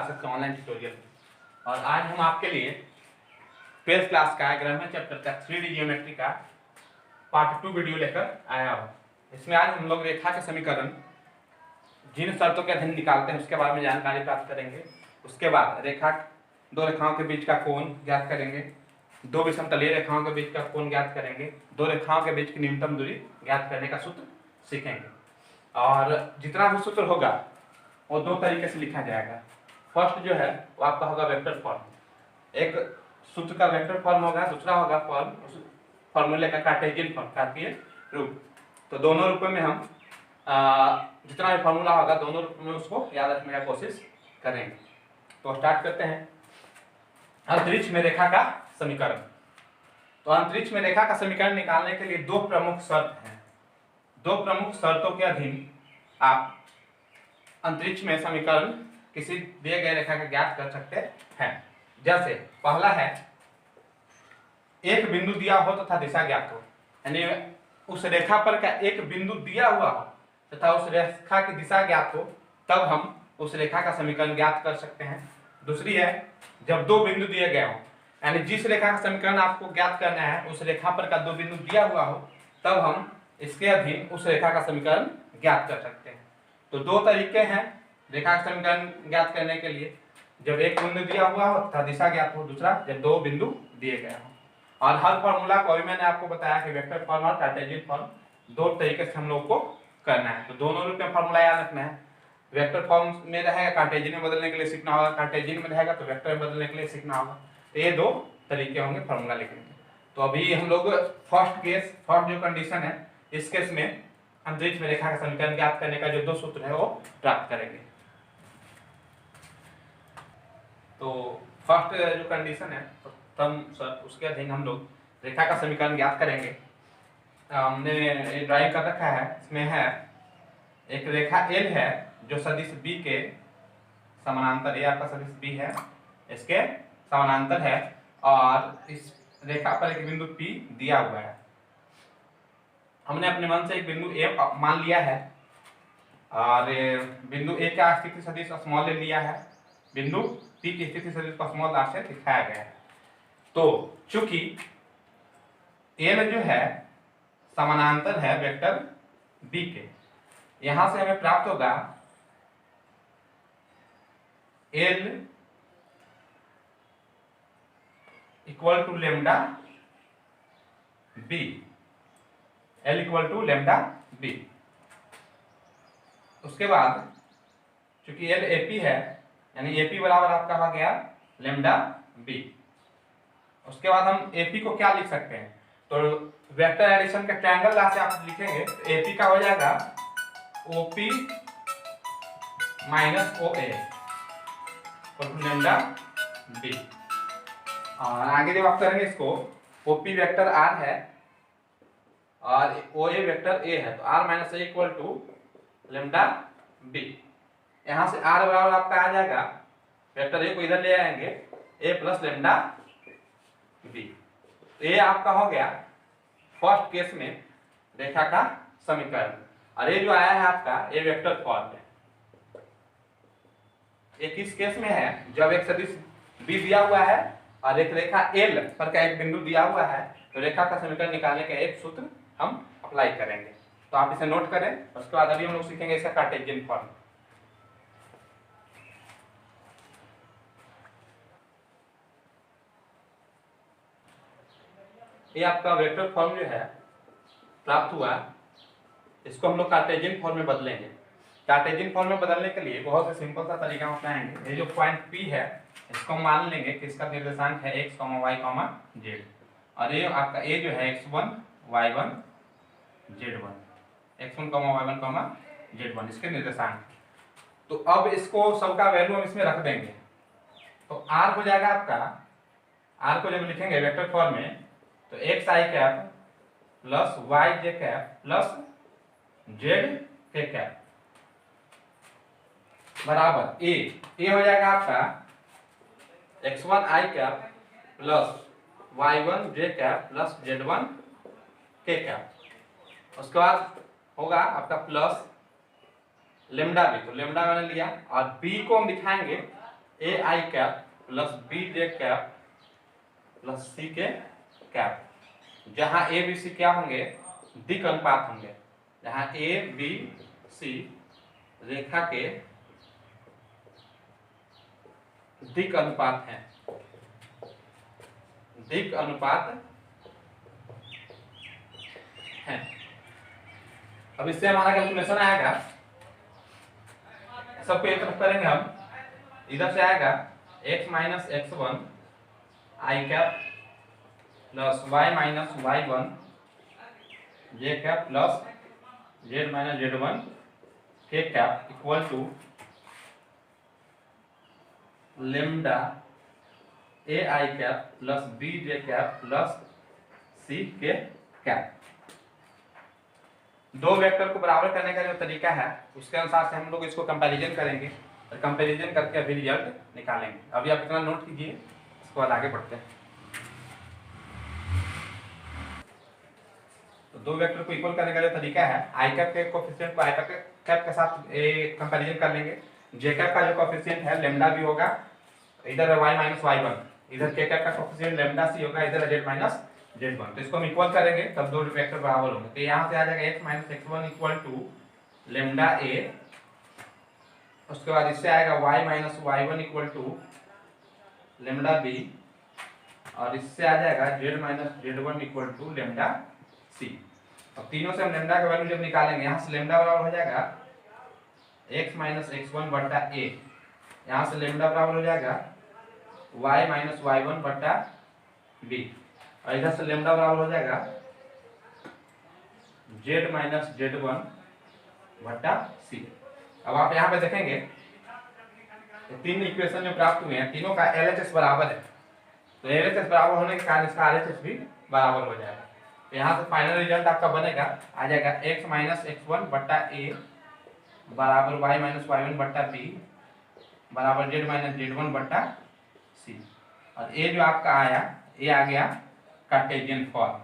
Classes के online tutorial. और आज हम आपके लिए 12th क्लास का ग्रामर चैप्टर का 3D ज्योमेट्री का पार्ट 2 वीडियो लेकर आया हूँ। इसमें आज हम लोग रेखा के समीकरण जिन शर्तों के अधीन निकालते हैं उसके बारे में जानकारी प्राप्त करेंगे। उसके बाद दो रेखाओं के बीच का कोण ज्ञात करेंगे, दो विषमतलीय रेखाओं के बीच का कोण ज्ञात करेंगे, दो रेखाओं के बीच की न्यूनतम दूरी ज्ञात करने का सूत्र सीखेंगे। और जितना भी सूत्र होगा वो दो तरीके से लिखा जाएगा। फर्स्ट जो है वो आपका होगा वेक्टर फॉर्म। एक सूत्र का वेक्टर फॉर्म होगा, दूसरा होगा फॉर्म उस फॉर्मूले का कार्टेशियन फॉर्म, कार्तीय रूप। तो दोनों रूपों में हम जितना भी फॉर्मूला होगा दोनों रूप में उसको याद रखने का कोशिश करेंगे। तो स्टार्ट करते हैं। अंतरिक्ष में रेखा का समीकरण। तो अंतरिक्ष में रेखा का समीकरण निकालने के लिए दो प्रमुख शर्त हैं। दो प्रमुख शर्तों के अधीन आप अंतरिक्ष में समीकरण किसी दिए गए रेखा का ज्ञात कर सकते हैं। जैसे पहला है, एक बिंदु दिया हो तथा दिशा ज्ञात हो, यानी उस रेखा पर का एक बिंदु दिया हुआ हो तथा उस रेखा की दिशा ज्ञात हो, तब हम उस रेखा का समीकरण ज्ञात कर सकते हैं। दूसरी है, जब दो बिंदु दिए गए हो, यानी जिस रेखा का समीकरण आपको ज्ञात करना है उस रेखा पर का दो बिंदु दिया हुआ हो, तब हम इसके अधीन उस रेखा का समीकरण ज्ञात कर सकते हैं। तो दो तरीके हैं रेखा का समीकरण ज्ञात करने के लिए, जब एक बिंदु दिया हुआ हो तथा दिशा ज्ञात हो, दूसरा जब दो बिंदु दिए गए हो। और हर फॉर्मूला को भी मैंने आपको बताया कि वेक्टर फॉर्म और कार्टेशियन फॉर्म दो तरीके से हम लोग को करना है। तो दोनों रूप में फॉर्मूला याद रखना है। वेक्टर फॉर्म में रहेगा कार्टेशियन में बदलने के लिए सीखना होगा, कार्टेशियन में रहेगा तो वेक्टर में बदलने के लिए सीखना होगा। तो ये दो तरीके होंगे फॉर्मूला लिखने के। तो अभी हम लोग फर्स्ट जो कंडीशन है, इस केस में अंतरिक्ष में रेखा का समीकरण ज्ञात करने का जो दो सूत्र है वो प्राप्त करेंगे। तो फर्स्ट जो कंडीशन है उसके अधीन हम लोग रेखा का समीकरण ज्ञात करेंगे। हमने ड्राइंग कर रखा है, इसमें है एक रेखा L है जो सदिश B के समानांतर, ये आपका सदिश B है, इसके समानांतर है और इस रेखा पर एक बिंदु P दिया हुआ है। हमने अपने मन से एक बिंदु A मान लिया है और बिंदु A का स्थिति सदिश स्मॉल ले लिया है, बिंदु P की स्थिति सदिश को स्मॉल r से दिखाया गया है। तो चूंकि L जो है समानांतर है वेक्टर B के, यहां से हमें प्राप्त होगा L equal to lambda B, L equal to lambda B। उसके बाद चूंकि L AP है, यानी AP बराबर आपका हो गया लेमडा B। उसके बाद हम AP को क्या लिख सकते हैं, तो वेक्टर एडिशन का ट्रायंगल से आप लिखेंगे तो AP का हो जाएगा OP minus OA lambda B। और आगे जब आप करेंगे इसको, OP वेक्टर R है और OA वेक्टर A है, तो R minus A equal to lambda B। यहाँ से R बराबर आपका आ जाएगा, वेक्टर A को इधर ले आएंगे A प्लस लेमडा B। ये आपका हो गया फर्स्ट केस में रेखा का समीकरण। और ये जो आया है आपका ये वेक्टर फॉर्म है। ये किस केस में है, जब एक सदिश B दिया हुआ है और एक रेखा L पर का एक बिंदु दिया हुआ है, तो रेखा का समीकरण निकालने का एक सूत्र हम अप्लाई करेंगे। तो आप इसे नोट करें। उसके बाद अभी हम लोग सीखेंगे इसका कार्टेशियन फॉर्म। ये आपका वेक्टर फॉर्म जो है प्राप्त हुआ, इसको हम लोग कार्टेशियन फॉर्म में बदलेंगे। कार्टेशियन फॉर्म में बदलने के लिए बहुत ही सिंपल सा तरीका अपनाएंगे। ये जो पॉइंट P है इसको मान लेंगे कि इसका निर्देशांक है x, y, z। और ये आपका A जो है x1, y1, z1, x1, y1, z1 इसके निर्देशांक। तो अब इसको सबका वैल्यू हम इसमें रख देंगे। तो r हो जाएगा आपका, r को जब लिखेंगे वेक्टर फॉर्म में तो x i cap plus y j cap plus z k cap बराबर a हो जाएगा आपका x1 i cap plus y1 j cap plus z1 k cap. उसके बाद होगा आपका प्लस लेमडा B, तो लेमडा मैंने लिया और B को हम दिखाएंगे a i cap plus b j cap plus c k cap, जहां ए बी सी क्या होंगे, दिक् अनुपात होंगे। जहां ए बी सी रेखा के दिक् अनुपात है, दिक् अनुपात है। अब इससे हमारा कैलकुलेशन आएगा, सबको एक तरफ करेंगे हम, इधर से आएगा x minus x one i cap plus y minus y one j cap plus z minus z one k cap equal to lambda a i cap plus b j cap plus c k cap. दो vector को बराबर करने का जो तरीका है उसके अनुसार से हम लोग इसको कंपैरिजन करेंगे और कंपैरिजन करके अभी रिजल्ट निकालेंगे। अभी आप इतना नोट कीजिए, इसके बाद आगे बढ़ते हैं। तो दो वेक्टर को इक्वल करने का जो तरीका है, आई कैप के कोएफिशिएंट को आई कैप के साथ कंपैरिजन कर लेंगे। जे कैप का जो कोएफिशिएंट है लेमडा भी होगा, इधर है y माइनस वाई वन, इधर के कैप का कोएफिशिएंट लेमडा सी होगा, इधर है z माइनस जेड वन। तो इसको हम इक्वल करेंगे तब दो वेक्टर बराबर होंगे। तो यहाँ से आ जाएगा x minus x one equal to lambda a, उसके बाद इससे आएगा y minus y one equal to lambda b, और इससे आ जाएगा z minus z one equal to lambda c. अब तीनों से हम लेमडा का वैल्यू जब निकालेंगे, यहाँ से लेमडा बराबर हो जाएगा x माइनस एक्स वन बट्टा ए, यहाँ से लेमडा बराबर हो जाएगा y माइनस वाई वन बट्टा बी, और इधर से लेमडा बराबर हो जाएगा z माइनस जेड वन बट्टा सी। अब आप यहाँ पे देखेंगे तीन इक्वेशन जो प्राप्त हुए हैं तीनों का LHS बराबर है, तो LHS बराबर होने के कारण इसका RHS भी बराबर हो जाएगा। तो यहाँ से फाइनल रिजल्ट आपका बनेगा, आ जाएगा x माइनस एक्स वन बट्टा ए बराबर y माइनस वाई वन बट्टा बी बराबर z माइनस जेड वन बट्टा सी। और ये जो आपका आया, ये आ गया कार्टेशियन फॉर्म,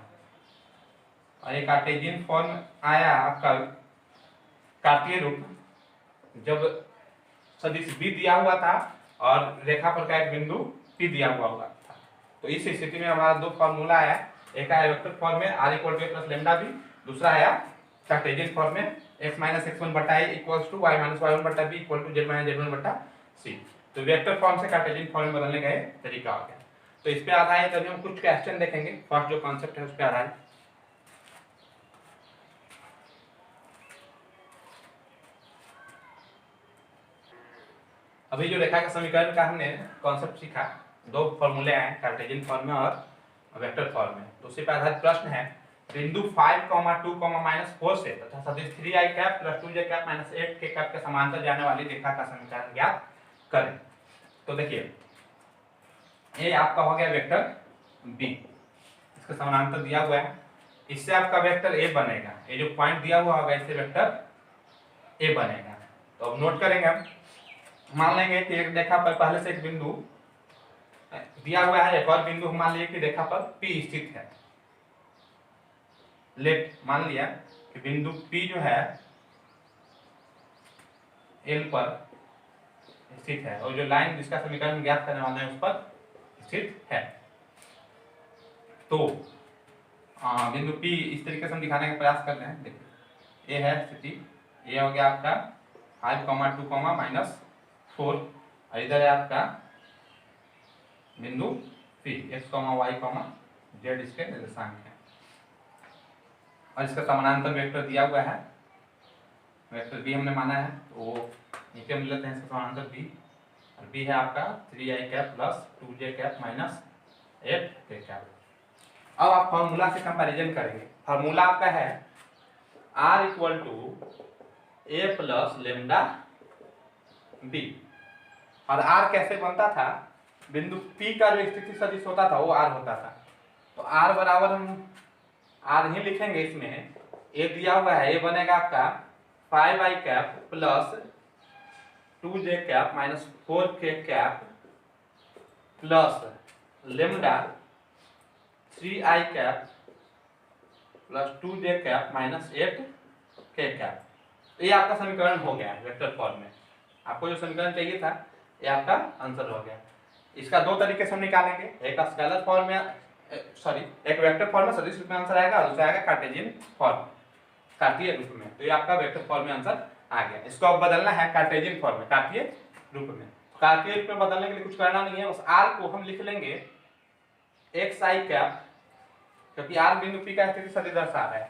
और ये कार्टेशियन फॉर्म आया आपका कार्तीय रूप, जब सदिश b दिया हुआ था और रेखा पर का एक बिंदु p दिया हुआ था। तो इस स्थिति में हमारा दो फॉर्मूला आया, एक आया वेक्टर फॉर्म में r equal to a plus lambda b, दूसरा आया कार्टेशियन फॉर्म में x माइनस एक्स वन बट्टा a equals to y minus y one बट्टा b equal to z minus z one बट्टा c। तो वेक्टर फॉर्म से Cartesian form में बदलने का तरीका हो गया। तो इस पे आधारित अभी हम कुछ क्वेश्चन देखेंगे, फर्स्ट जो कॉन्सेप्ट है उस पे आधारित। अभी जो रेखा का समीकरण का हमने कॉन्सेप्ट सीखा, दो फॉर्मूले आए कार्टेशियन फॉर्म में और वेक्टर फॉर्म में। तो उसी पर आधारित प्रश्न है, बिंदु 5,2,-4 से तथा सदिश 3i cap plus 2j cap minus 8 के कैप के समांतर जाने वाली रेखा का समीकरण ज्ञात करें। तो देखिए ये आपका हो गया वेक्टर b, इसका समानांतर दिया हुआ है, इससे आपका वेक्टर a बनेगा, ये जो पॉइंट दिया हुआ होगा इससे वेक्टर a बनेगा। तो अब नोट करेंगे हम, मान लेंगे कि एक रेखा पर पहले से एक बिंदु दिया हुआ है, एक और बिंदु हम मान लिए कि रेखा पर P स्थित है। लेट मान लिया कि बिंदु P जो है L पर स्थित है, और जो लाइन जिसका समीकरण ज्ञात करने वाला है उस पर स्थित है। तो बिंदु P इस तरीके से हम दिखाने का प्रयास कर रहे हैं। देखिए ये है स्थिति, ये हो गया आपका 5,2,-4, और इधर है आपका बिंदु P x, y, z इसके निर्देशांक है, और इसका समानांतर वेक्टर दिया हुआ है, वेक्टर b हमने माना है, तो नीचे हम लेते हैं इसका समानांतर b, और b है आपका 3i cap plus 2j cap minus 8 के कैप। अब आप फॉर्मूला से कंपैरिजन करेंगे। फॉर्मूला आपका है r equal to a plus lambda b, और r कैसे बनता था, बिंदु P का जो स्थिति सदिश होता था वो r होता था। तो r बराबर हम r ही लिखेंगे, इसमें a दिया हुआ है, a बनेगा आपका 5i cap plus 2j cap minus 4k cap plus lambda 3i cap plus 2j cap minus 8k cap. तो ये आपका समीकरण हो गया वेक्टर फॉर्म में। आपको जो समीकरण चाहिए था ये आपका आंसर हो गया। इसका दो तरीके से हम निकालेंगे, एक स्केलर फॉर्म में, सॉरी एक वेक्टर फॉर्म में सदिश रूप में आंसर आएगा और दूसरा आएगा कार्टेशियन फॉर्म, कार्तीय रूप में। तो ये आपका वेक्टर फॉर्म में आंसर आ गया। इसको अब बदलना है कार्टेशियन फॉर्म में, कार्तीय रूप में। कार्तीय रूप में बदलने के लिए कुछ करना नहीं है, उस आर को हम लिख लेंगे एक्स आई कैप, क्योंकि आर बिंदु पी का स्थिति सदिश दर्शा रहा है,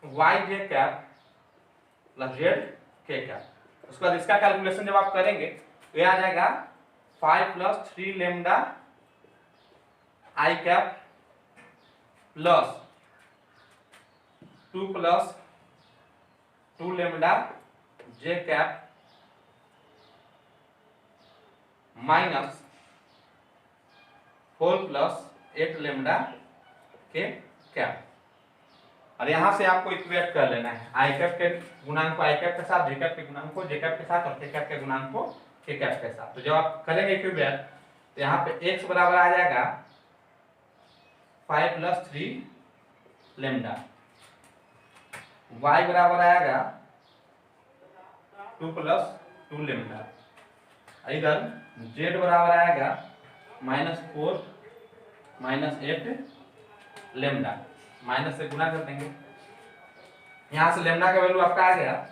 Y j cap plus z k cap. उसके बाद इसका कैलकुलेशन जब आप करेंगे तो ये आ जाएगा 5 + 3 lambda I cap plus 2 + 2 lambda J cap minus 4 + 8 lambda के कैप। और यहां से आपको इक्वेट कर लेना है आई कैप के गुणांक को आई कैप के साथ, जे कैप के गुणांक को जे कैप के साथ और के कैप के गुणांक को के कैप के साथ। तो जब आप करेंगे इक्वेट तो यहाँ पे x बराबर आ जाएगा 5 + 3 लेमडा, y बराबर आएगा 2 + 2 लेमडा, इधर z बराबर आएगा -4 - 8 लेमडा, माइनस से गुना कर देंगे। यहां से लेमडा का वैल्यू आपका आ गया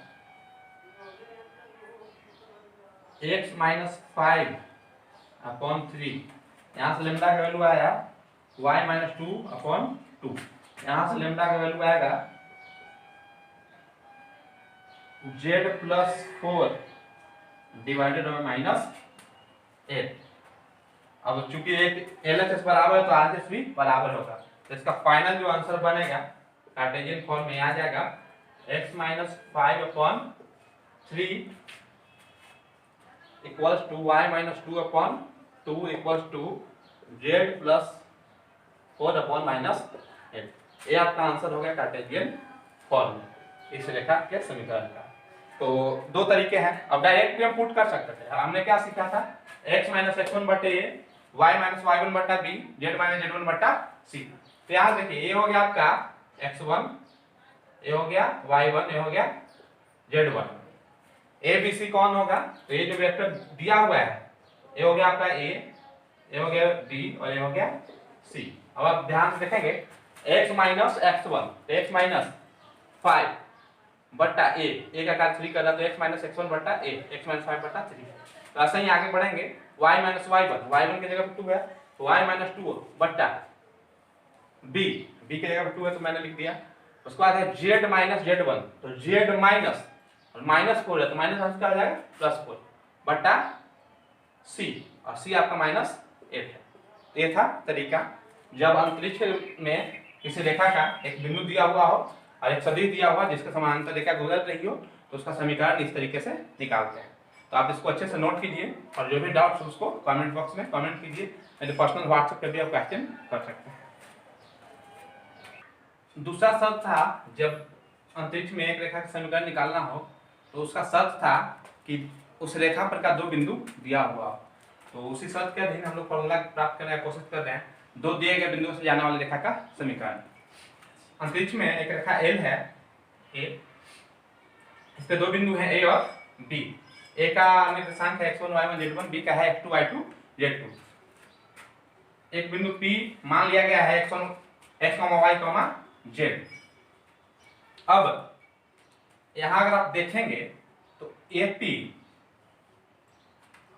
x - 5/3, यहां से लेमडा का वैल्यू आया y - 2/2, यहां से लेमडा का वैल्यू आएगा z + 4 / -8। अब चूंकि एक LHS बराबर है तो RHS भी बराबर होगा, तो इसका फाइनल जो आंसर बनेगा कार्टेशियन फॉर्म में आ जाएगा x - 5/3 equals to y - 2/2 equals to z + 4/-8। ये आपका आंसर हो गया कार्टेशियन फॉर्म में इस रेखा के समीकरण का। तो दो तरीके हैं, अब डायरेक्ट भी हम पुट कर सकते थे। हमने क्या सीखा था, x - x1/a, y - y1/b, z - z1/c। तो यहाँ देखिए ये हो गया आपका x1, ये हो गया y1, ये हो गया z1। a b c कौन होगा, तो ये जो वेक्टर दिया हुआ है ये हो गया आपका a, ये हो गया b और ये हो गया c। अब आप ध्यान से देखेंगे x - x1, x - 5/a का कार्य 3 कर रहा, तो x - x1/a, x - 5/3। तो ऐसे ही आगे बढ़ेंगे y - y1, y1 की जगह पर 2 है तो y - 2/b, b की जगह पर 2 है तो मैंने लिख दिया। उसके बाद है z - z1, तो z माइनस और -4 है तो माइनस आंसर क्या आ जाएगा +4/c, और c आपका -8 है। ये था तरीका, जब अंतरिक्ष में किसी रेखा का एक बिंदु दिया हुआ हो और एक सदिश दिया हुआ जिसके समानांतर रेखा गुजर रही हो तो उसका समीकरण इस तरीके से निकालते हैं। तो आप इसको अच्छे से नोट कीजिए और जो भी डाउट्स उसको कमेंट बॉक्स में कमेंट कीजिए, नहीं तो पर्सनल व्हाट्सएप पे भी आप क्वेश्चन कर सकते हैं। दूसरा शर्त था, जब अंतरिक्ष में एक रेखा का समीकरण निकालना हो तो उसका शर्त था कि उस रेखा पर का दो बिंदु दिया हुआ हो। तो उसी शर्त के अधीन हम लोग फॉर्मूला प्राप्त करने की कोशिश कर रहे हैं, दो दिए गए बिंदुओं से जाने वाली रेखा का समीकरण। अंतरिक्ष में एक रेखा L है, A, इस पे दो बिंदु हैं A और B। A का निर्देशांक है x1 y1 z1, B का है x2 y2 z2। एक बिंदु P मान लिया गया है x1 x, y, z। अब यहां अगर आप देखेंगे तो AP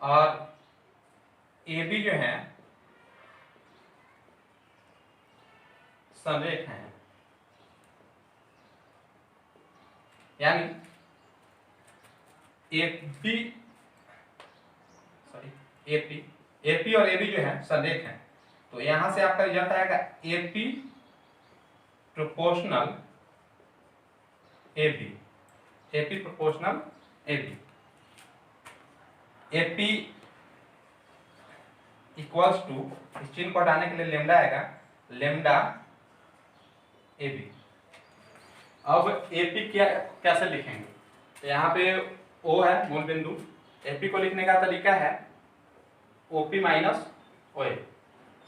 और AB जो है संरेख हैं, यानी AP और AB जो है संरेख हैं। तो यहां से आपका रिजल्ट आएगा AP proportional AB, AP proportional AB, AP equals to, इस चिन्ह को हटाने के लिए लेमडा आएगा, लेमडा AB। अब AP क्या कैसे लिखेंगे, तो यहाँ पे O है मूल बिंदु, AP को लिखने का तरीका है OP minus OA,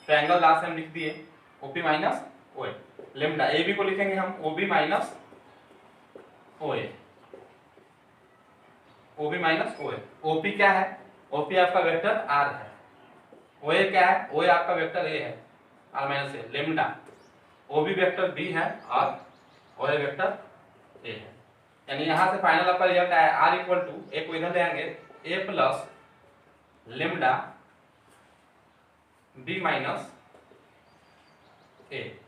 triangle last से हम लिख दिए OP minus OA। Lambda AB को लिखेंगे हम OB minus OA, OB minus OA। OP क्या है, ओपी आपका वेक्टर आर है, ओए क्या है, ओए आपका वेक्टर ए है R minus A, lambda OB vector B है और ओए वेक्टर ए है। यानी यहां से फाइनल आपका रिजल्ट आया आर इक्वल टू, ए को इधर ले आएंगे, a plus lambda b minus a,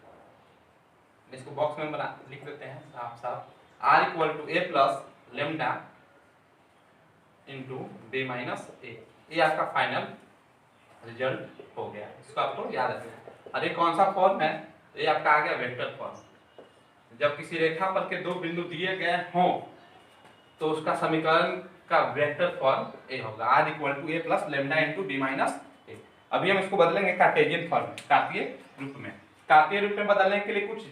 इसको बॉक्स में बना लिख देते हैं साफ साफ, r equal to a plus lambda into b minus a, ये आपका फाइनल रिजल्ट हो गया। इसको आपको याद रखना है। और ये कौन सा फॉर्म है, ये आपका आ गया वेक्टर फॉर्म। जब किसी रेखा पर के दो बिंदु दिए गए हों तो उसका समीकरण का वेक्टर फॉर्म ए होगा, r equal to a plus lambda into b minus a. अभी हम इसको बदलेंगे कार्टेशियन फॉर्म में, कार्तीय रूप में। कार्तीय रूप में बदलने के लिए कुछ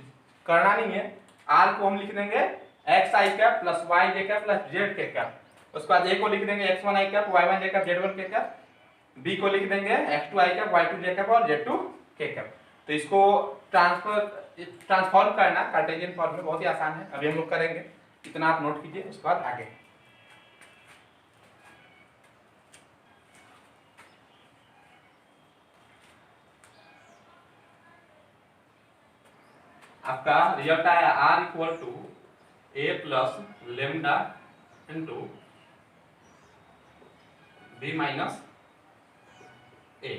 करना नहीं है, आर को हम लिख देंगे x i cap plus y j cap plus z k cap, उसके बाद ए को लिख देंगे x one i cap y one j cap z one k cap, B को लिख देंगे x two i cap y two j cap और z two k cap. तो इसको ट्रांसफॉर्म करना कार्टेशियन फॉर्म में बहुत ही आसान है, अभी हम लोग करेंगे, इतना आप नोट कीजिए, उसके बाद आगे। आपका रिजल्ट आया r equal to a plus lambda into b minus a.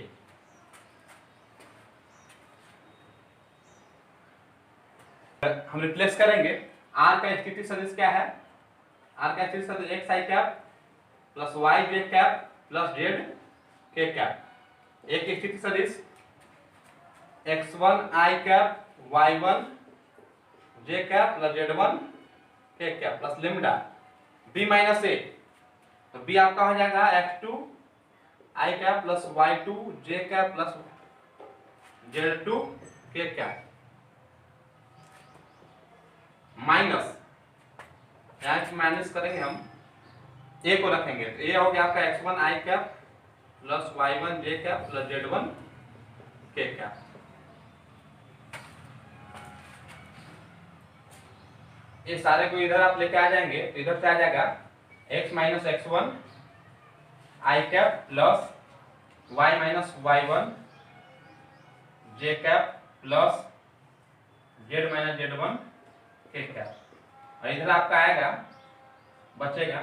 हम रिप्लेस करेंगे, आर का स्थिति सदिश क्या है, आर का स्थिति सदिश x i cap plus y j cap plus z k cap. एक स्थिति सदिश x1 i cap y1 j cap plus z1 k cap plus lambda b minus a, तो b आपका हो जाएगा x2 i cap plus y2 j cap plus z2 k cap minus, यहाँ की minus करेंगे हम, a को रखेंगे तो a हो गया आपका x1 i cap plus y1 j cap plus z1 k cap. ये सारे को इधर आप लेके आ जाएंगे तो इधर से आ जाएगा x minus x one i cap plus y minus y one j cap plus z minus z one k cap. और इधर आपका आएगा, बचेगा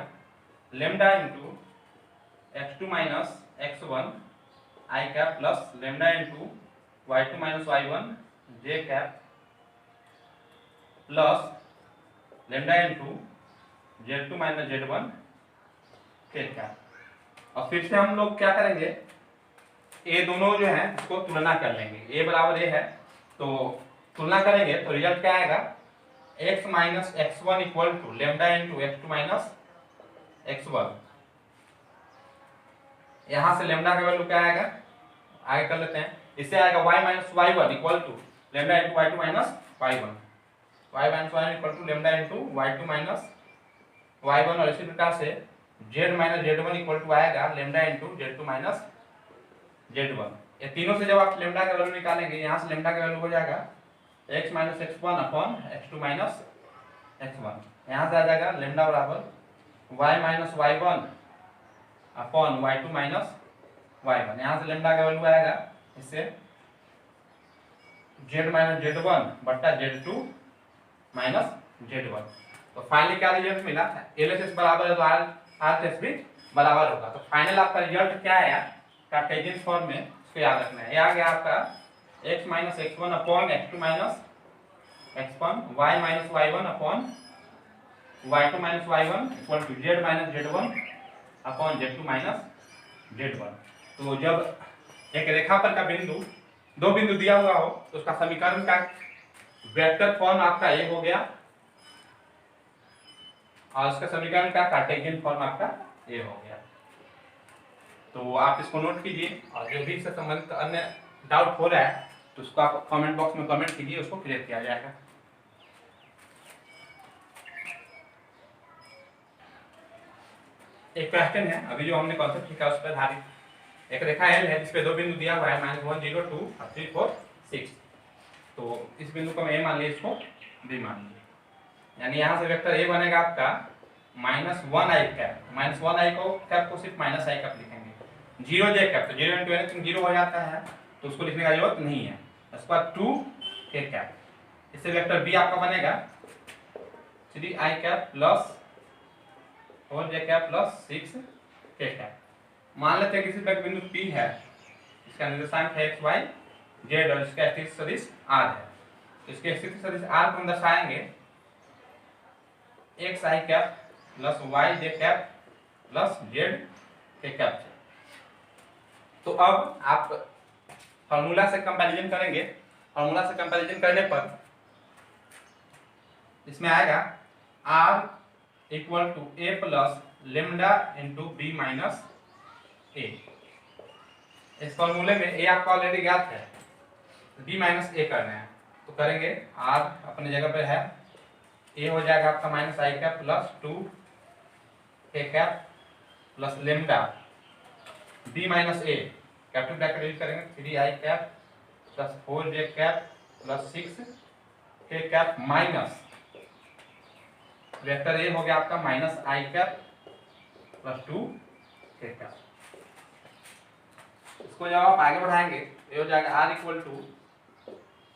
lambda into x two minus x one i cap plus lambda into y two minus y one j cap plus lambda into z two minus z one k cap. और फिर से हम लोग क्या करेंगे, ये दोनों जो है इसको तुलना कर लेंगे, ए बराबर ए है तो तुलना करेंगे तो रिजल्ट क्या आएगा, x minus x one equal to lambda into x two minus x one. यहां से लेमडा का वैल्यू क्या आएगा, आगे कर लेते हैं, इससे आएगा y minus y one equal to lambda into y two minus y one, y minus y equal to lambda into y two minus y one. और इसी प्रकार से z minus z one equal to आएगा lambda into z two minus z one. ये तीनों से जब आप लेमडा का वैल्यू निकालेंगे, यहाँ से लेमडा का वैल्यू हो जाएगा x minus x one upon x two minus x one. यहाँ से आ जाएगा लेमडा बराबर y minus y one upon y two minus y one. यहाँ से लेमडा का वैल्यू आएगा इससे z माइनस जेड वन बट्टा z two minus z one. तो फाइनली क्या रिजल्ट मिला, एलएचएस बराबर है तो आरएचएस भी बराबर होगा। तो फाइनल आपका रिजल्ट क्या आया कार्टेशियन फॉर्म में, इसको याद रखना है। ये आ गया आपका x minus x one upon x two minus x one, y minus y one upon y two minus y one equal to z minus z one upon z two minus z one. तो जब एक रेखा पर का बिंदु, दो बिंदु दिया हुआ हो तो उसका समीकरण का वेक्टर फॉर्म आपका ये हो गया और उसका समीकरण का कार्टेशियन फॉर्म आपका ये हो गया। तो आप इसको नोट कीजिए और जो भी इससे संबंधित अन्य डाउट हो रहा है तो उसको आप कमेंट बॉक्स में कमेंट कीजिए, उसको क्लियर किया जाएगा। एक क्वेश्चन है अभी जो हमने कॉन्सेप्ट सीखा उस पर आधारित। एक रेखा एल है जिसपे दो बिंदु दिया हुआ है -1 0 2 3 4 6। तो इस बिंदु को ए मान लीजिए, इसको बी मान लीजिए, यानी यहाँ से वेक्टर ए बनेगा आपका -1 आई कैप, -1 आई को कैप को सिर्फ -i कैप लिखेंगे, जीरो जे कैप, तो जीरो इंटू एनीथिंग जीरो हो जाता है, तो उसको लिखने का जरूरत नहीं है। उसके बाद 2 के कैप, इससे वेक्टर बी आपका बनेगा 3 i cap plus 4 j cap plus 6 k cap. मान लेते हैं किसी पर बिंदु P है, इसका निर्देशांक है x y z और इसका स्थिति सदिश r है। इसके स्थिति सदिश r को हम दर्शाएंगे x i cap plus y j cap plus z के कैप से। तो अब आप फॉर्मूला से कंपैरिजन करेंगे, फॉर्मूला से कंपैरिजन करने पर इसमें आएगा r equal to a plus lambda into b minus a. इस फॉर्मूले में a आपका ऑलरेडी ज्ञात है, b माइनस ए करना है, तो करेंगे r अपने जगह पे है, a हो जाएगा आपका minus i cap plus 2 k cap plus lambda b minus a, capital bracket use करेंगे 3 i cap plus 4 j cap plus 6 k cap minus vector A हो गया आपका minus i cap plus 2 k cap. इसको जब आप आगे बढ़ाएंगे ये हो जाएगा r equal to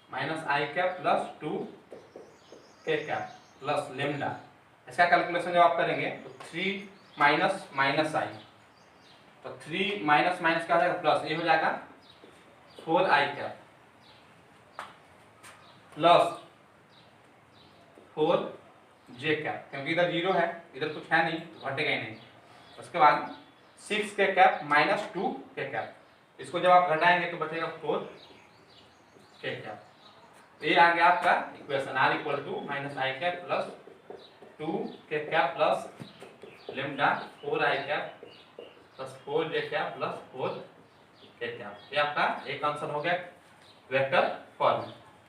minus i cap plus 2 k cap plus lambda. इसका कैलकुलेशन जब आप करेंगे तो 3 माइनस माइनस आई, तो 3 माइनस माइनस क्या हो जाएगा प्लस, ये हो जाएगा 4 i cap plus 4 j cap, क्योंकि इधर जीरो है इधर कुछ है नहीं तो घटेगा ही नहीं। उसके बाद 6 k cap minus 2 k cap, इसको जब आप घटाएंगे तो बचेगा 4 के कैप। ये आ गया आपका equation r equal to minus i cap plus 2 k cap plus lambda 4 i cap plus 4 j cap plus 4 k cap. ये आपका एक आंसर हो गया वेक्टर फॉर्म।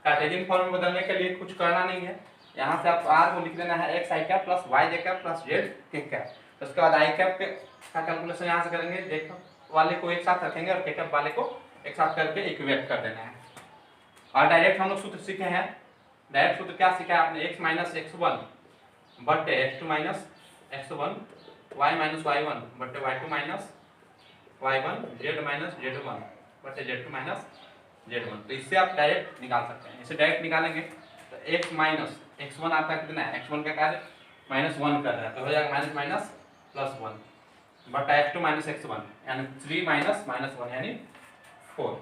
कार्टेशियन फॉर्म में बदलने के लिए कुछ करना नहीं है, यहाँ से आप r को लिख देना है x आई कैप प्लस y जे कैप प्लस z के कैप। उसके बाद आई कैप का कैलकुलेशन यहाँ से करेंगे, जे कैप वाले को एक साथ रखेंगे और के कैप वाले को एक साथ करके इक्वेट कर देना है। और डायरेक्ट हम लोग सूत्र सीखे हैं, डायरेक्ट सूत्र क्या सीखा है आपने, x माइनस x1 बटे x2 minus x1, y minus y1 बटे y2 minus y1, z minus z1 बटे z2 माइनस z1। तो इससे आप डायरेक्ट निकाल सकते हैं। इसे डायरेक्ट निकालेंगे तो x माइनस x1 आपका कितना है, x1 का कार्य माइनस 1 कर रहा है, तो हो जाएगा माइनस माइनस प्लस 1 बटा x2 माइनस x1 यानी 3 माइनस माइनस 1 यानी 4,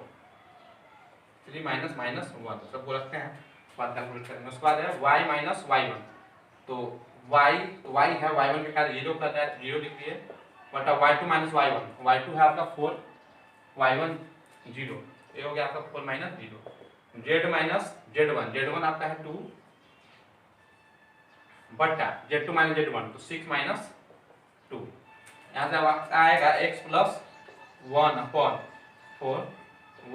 3 माइनस माइनस 1 सबको रखते हैं, बाद कैलकुलेट करेंगे। उसके बाद है y माइनस y1, तो y है y1 के कार्य 0 कर रहा है, 0 लिख दिए बटा y2 माइनस y1, y2 है आपका 4, y1 0, ये हो गया आपका 4 माइनस 0। z माइनस z1 आपका है 2 बटा z2 माइनस z1, तो 6 माइनस 2। यहाँ से आएगा x plus 1 upon 4,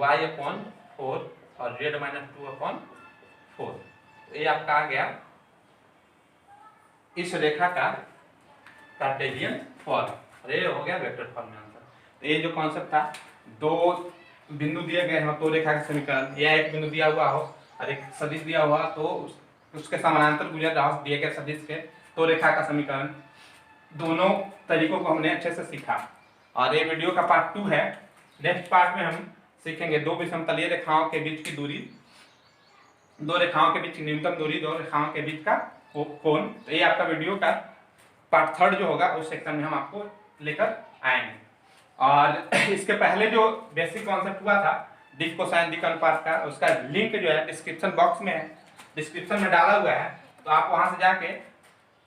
y upon 4 और z माइनस 2 अपॉन 4। तो ये आपका आ गया इस रेखा का कार्टेशियन फॉर्म, और ये हो गया वेक्टर फॉर्म में आंसर। तो ये जो कॉन्सेप्ट था, दो बिंदु दिए गए हैं, दो रेखा के समीकरण, या एक बिंदु दिया हुआ हो और एक सदिश दिया हुआ तो उसके समानांतर गुजर रहा हो दिए गए सदिश के, तो रेखा का समीकरण, दोनों तरीकों को हमने अच्छे से सीखा। और ये वीडियो का पार्ट 2 है। नेक्स्ट पार्ट में हम सीखेंगे दो विषमतलीय रेखाओं के बीच की दूरी, दो रेखाओं के बीच की न्यूनतम दूरी, दो रेखाओं के बीच का कोण। तो ये आपका वीडियो का पार्ट 3 जो होगा उस सेक्शन में हम आपको लेकर आएंगे। और इसके पहले जो बेसिक कॉन्सेप्ट हुआ था दिक् कोसाइन दिक् अनुपात का, उसका लिंक जो है डिस्क्रिप्शन बॉक्स में है, डिस्क्रिप्शन में डाला हुआ है, तो आप वहां से जाके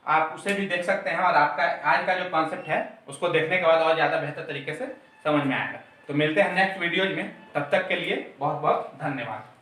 आप उसे भी देख सकते हैं और आपका आज का जो कॉन्सेप्ट है उसको देखने के बाद और ज़्यादा बेहतर तरीके से समझ में आएगा। तो मिलते हैं नेक्स्ट वीडियोज में, तब तक के लिए बहुत बहुत धन्यवाद।